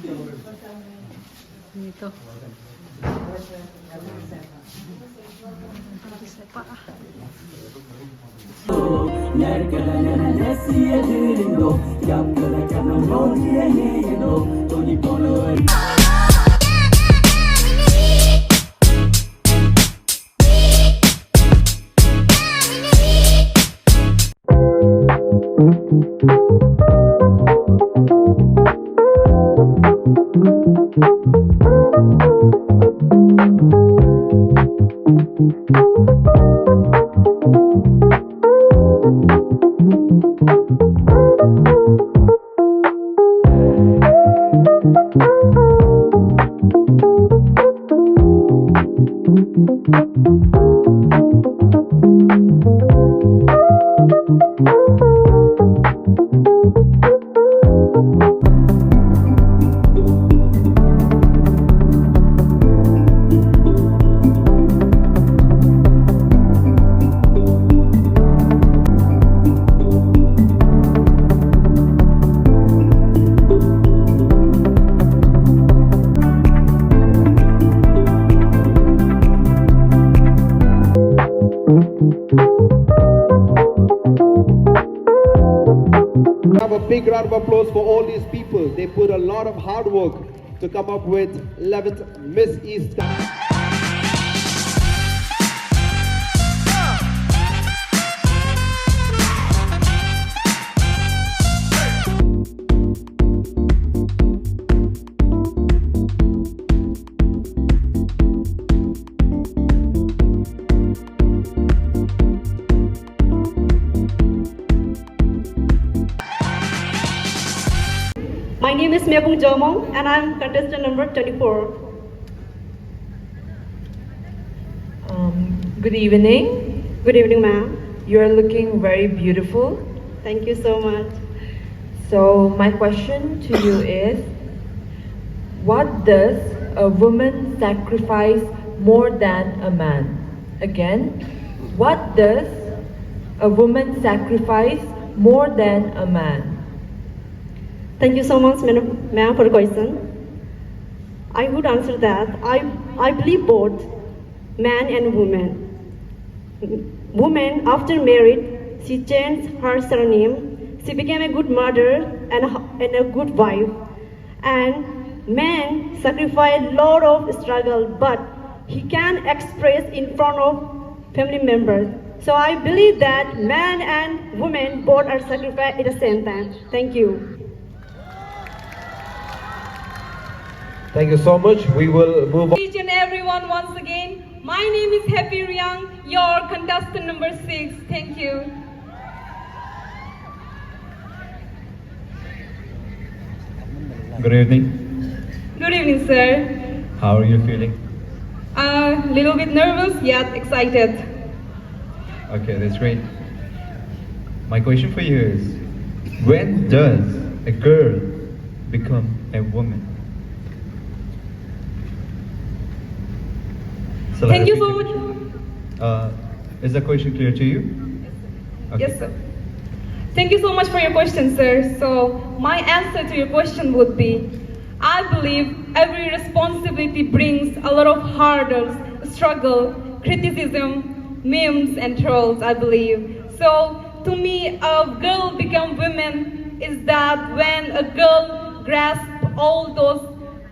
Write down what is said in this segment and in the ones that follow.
Dito. Have a big round of applause for all these people. They put a lot of hard work to come up with 11th Miss East. My name is Mebung Jomong and I'm contestant number 24. Good evening. Good evening, ma'am. You are looking very beautiful. Thank you so much. So my question to you is, what does a woman sacrifice more than a man? Again, what does a woman sacrifice more than a man? Thank you so much, ma'am, for the question. I would answer that. I believe both man and woman. Woman, after married, she changed her surname. She became a good mother and a good wife. And man sacrificed a lot of struggle, but he can express in front of family members. So I believe that man and woman both are sacrificed at the same time. Thank you. Thank you so much. We will move on. Each and everyone, once again, my name is Happy Riyang, your contestant number 6. Thank you. Good evening. Good evening, sir. How are you feeling? A little bit nervous yet excited. Okay, that's great. My question for you is, when does a girl become a woman? So Thank you so much. Is the question clear to you? Okay. Yes, sir. Thank you so much for your question, sir. So my answer to your question would be, I believe every responsibility brings a lot of hurdles, struggle, criticism, memes and trolls, I believe. So to me, a girl become woman is that when a girl grasps all those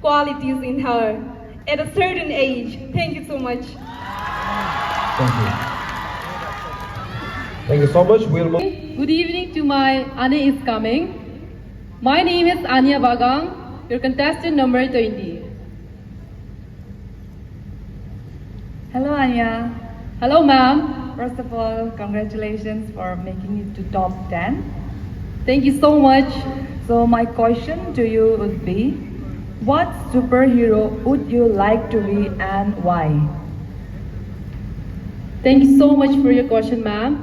qualities in her at a certain age. Thank you so much. Thank you. Thank you so much. We'll move. Good evening to my Ane is Kameng. My name is Anya Bagang, your contestant number 20. Hello, Anya. Hello, ma'am. First of all, congratulations for making it to top 10. Thank you so much. So my question to you would be, what superhero would you like to be and why? Thank you so much for your question, ma'am.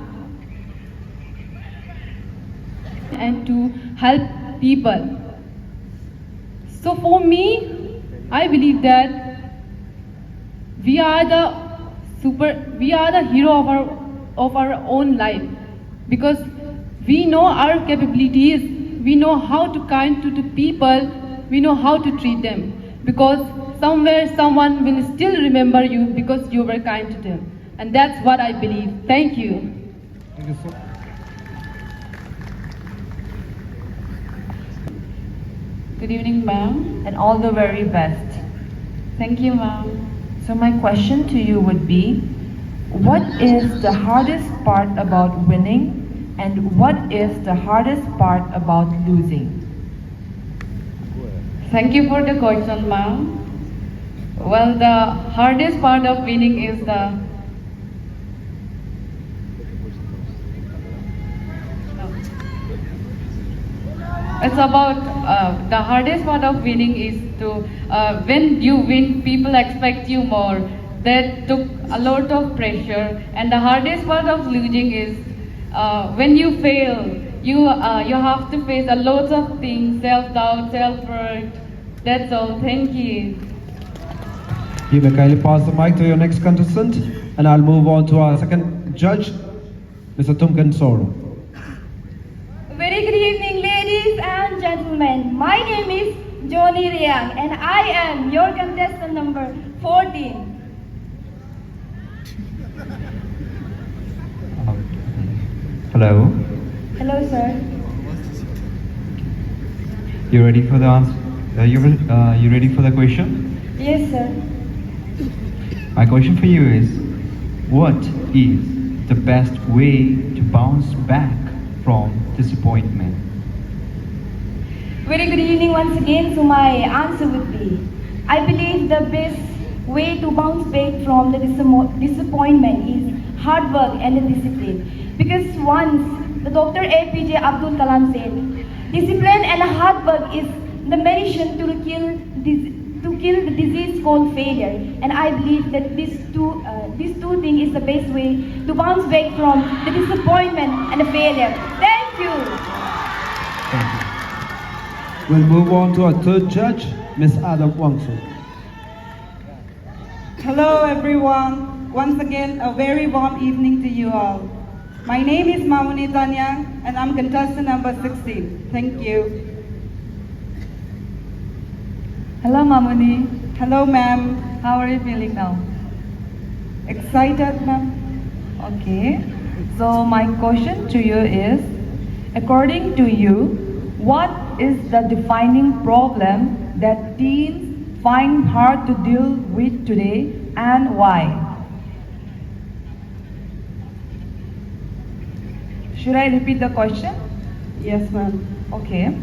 And to help people. So for me, I believe that we are the hero of our own life, because we know our capabilities, we know how to kind to the people we know how to treat them. Because somewhere someone will still remember you because you were kind to them. And that's what I believe. Thank you. Thank you so Good evening, ma'am, and all the very best. Thank you, ma'am. So my question to you would be, what is the hardest part about winning and what is the hardest part about losing? Thank you for the question, ma'am. Well, the hardest part of winning is the hardest part of winning is to when you win, people expect you more. That took a lot of pressure, and the hardest part of losing is when you fail. You have to face a lot of things: self-doubt, self-worth. That's all. Thank you. You may kindly pass the mic to your next contestant, and I'll move on to our second judge, Mr. Tumkan Soro. Very good evening, ladies and gentlemen. My name is Joni Riang, and I am your contestant number 14. Hello. Hello, sir. You ready for the answer? You ready for the question? Yes, sir. My question for you is, what is the best way to bounce back from disappointment? Very good evening once again. So my answer would be, I believe the best way to bounce back from the disappointment is hard work and the discipline. Because once the Dr. APJ Abdul Kalam said, discipline and hard work is the medicine to kill the disease called failure. And I believe that these two things is the best way to bounce back from the disappointment and the failure. Thank you. Thank you. We'll move on to our third judge, Ms. Adam Wangsu. Hello everyone. Once again, a very warm evening to you all. My name is Mamuni Tanyang and I'm contestant number 16. Thank you. Hello, Mamuni. Hello ma'am. How are you feeling now? Excited ma'am? Okay. So my question to you is, according to you, what is the defining problem that teens find hard to deal with today and why? Should I repeat the question? Yes ma'am. Okay.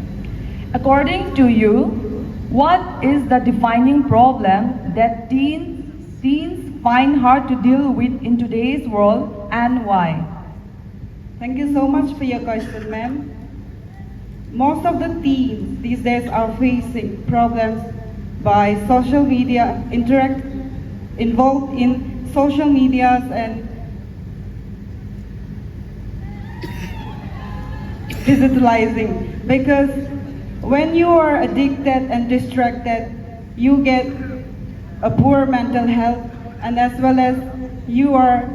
According to you, what is the defining problem that teens find hard to deal with in today's world and why? Thank you so much for your question ma'am. Most of the teens these days are facing problems by social media, involved in social medias and digitalizing, because when you are addicted and distracted, you get a poor mental health, and as well as you are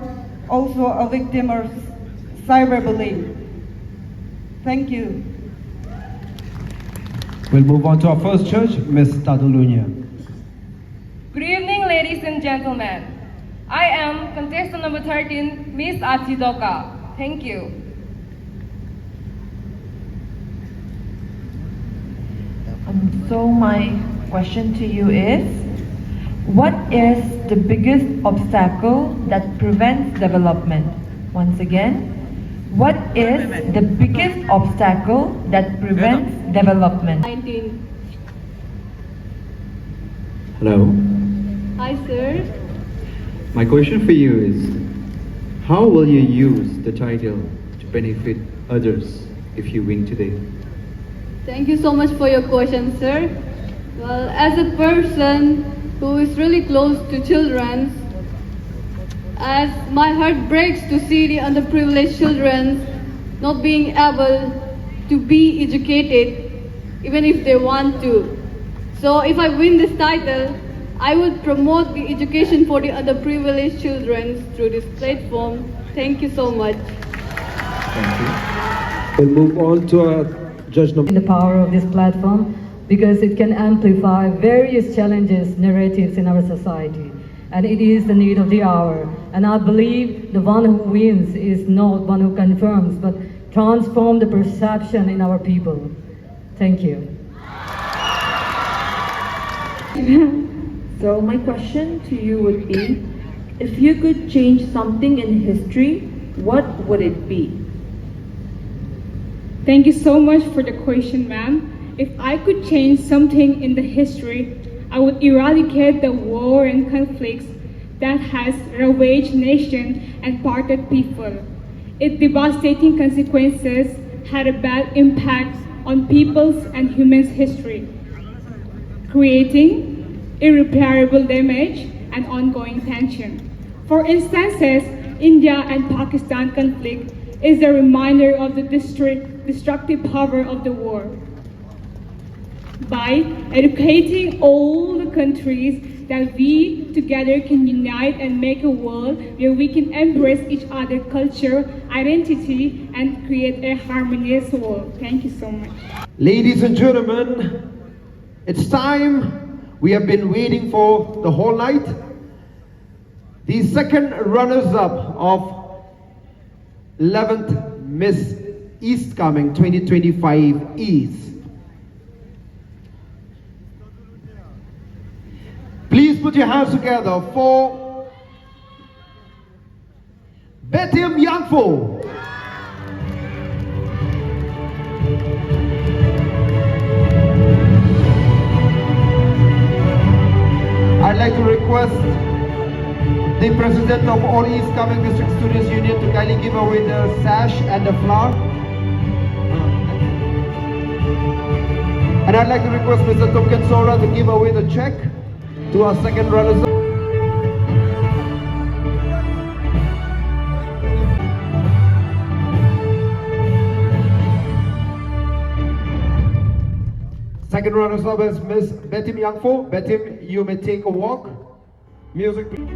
also a victim of cyberbullying. Thank you. We'll move on to our first judge, Ms. Tadulunya. Good evening, ladies and gentlemen. I am contestant number 13, Miss Achidoka. Thank you. So my question to you is, what is the biggest obstacle that prevents development? Once again, what is the biggest obstacle that prevents development? 19. Hello. Hi, sir. My question for you is, how will you use the title to benefit others if you win today? Thank you so much for your question, sir. Well, as a person who is really close to children, as my heart breaks to see the underprivileged children not being able to be educated even if they want to. So if I win this title, I would promote the education for the underprivileged children through this platform. Thank you so much. Thank you. We'll move on to our judge number. In the power of this platform, because it can amplify various challenges, narratives in our society. And it is the need of the hour. And I believe the one who wins is not one who confirms, but transform the perception in our people. Thank you. So my question to you would be, if you could change something in history, what would it be? Thank you so much for the question, ma'am. If I could change something in the history, I would eradicate the war and conflicts that has ravaged nations and parted people. Its devastating consequences had a bad impact on people's and humans' history, creating irreparable damage and ongoing tension. For instances, India and Pakistan conflict is a reminder of the destructive power of the war. By educating all the countries that we together can unite and make a world where we can embrace each other's culture, identity, and create a harmonious world. Thank you so much. Ladies and gentlemen, it's time. We have been waiting for the whole night. The second runners-up of 11th Miss East Kameng 2025 is... Please put your hands together for Betim Yangfo. I'd like to request the President of all East Kameng District Students Union to kindly give away the sash and the flower. And I'd like to request Mr. Tumken Sora to give away the check to our second runners. Second runners up is Miss Betim Yangfo. Betim, you may take a walk. Music, please.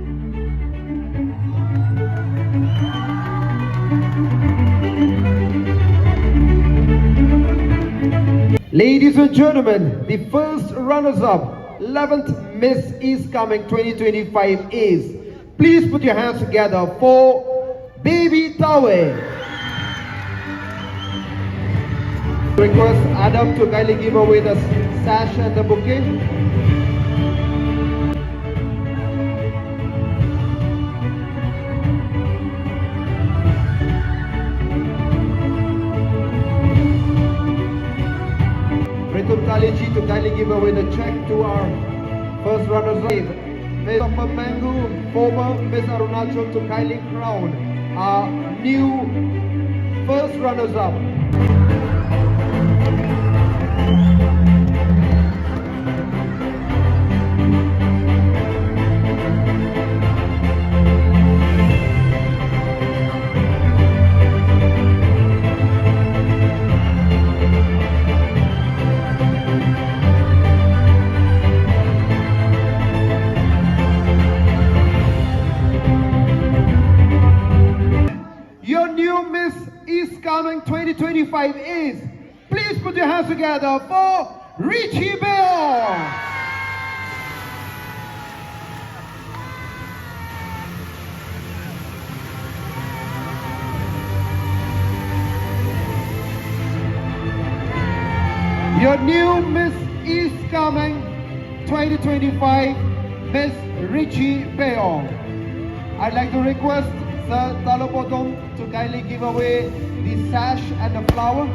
Ladies and gentlemen, the first runners-up, 11th Miss East Kameng 2025 is, please put your hands together for Baby Tawe. Request Adam to kindly give away the sash and the bouquet. Kaliji to kindly give away the check to our first runners-up. Miss Kameng, former Miss Arunachal, to kindly crown our new first runners-up. Your new Miss East Kameng 2025 is, please put your hands together for Richie Bell. Your new Miss East Kameng 2025, Miss Richie Bell. I'd like to request Sir Talopotong to kindly give away the sash and the flower.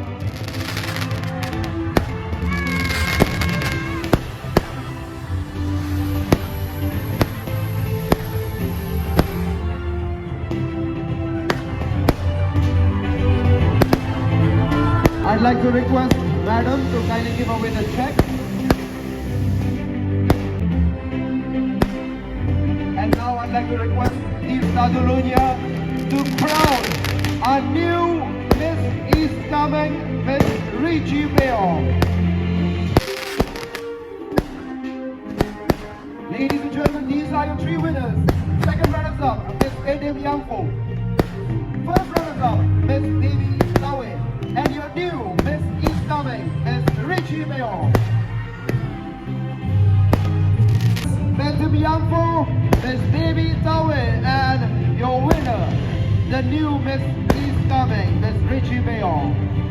I'd like to request Madam to kindly give away the check. And now I'd like to request Steve Sadulunya to crown our new Miss East Kameng, Miss Richie Bell. Ladies and gentlemen, these are your three winners. Second runners-up, Miss Betim Yangfo. First runners-up, Miss Baby Tawe. And your new Miss East Kameng, Miss Richie Bell. the new Miss East Kameng, Miss Richie Bayong.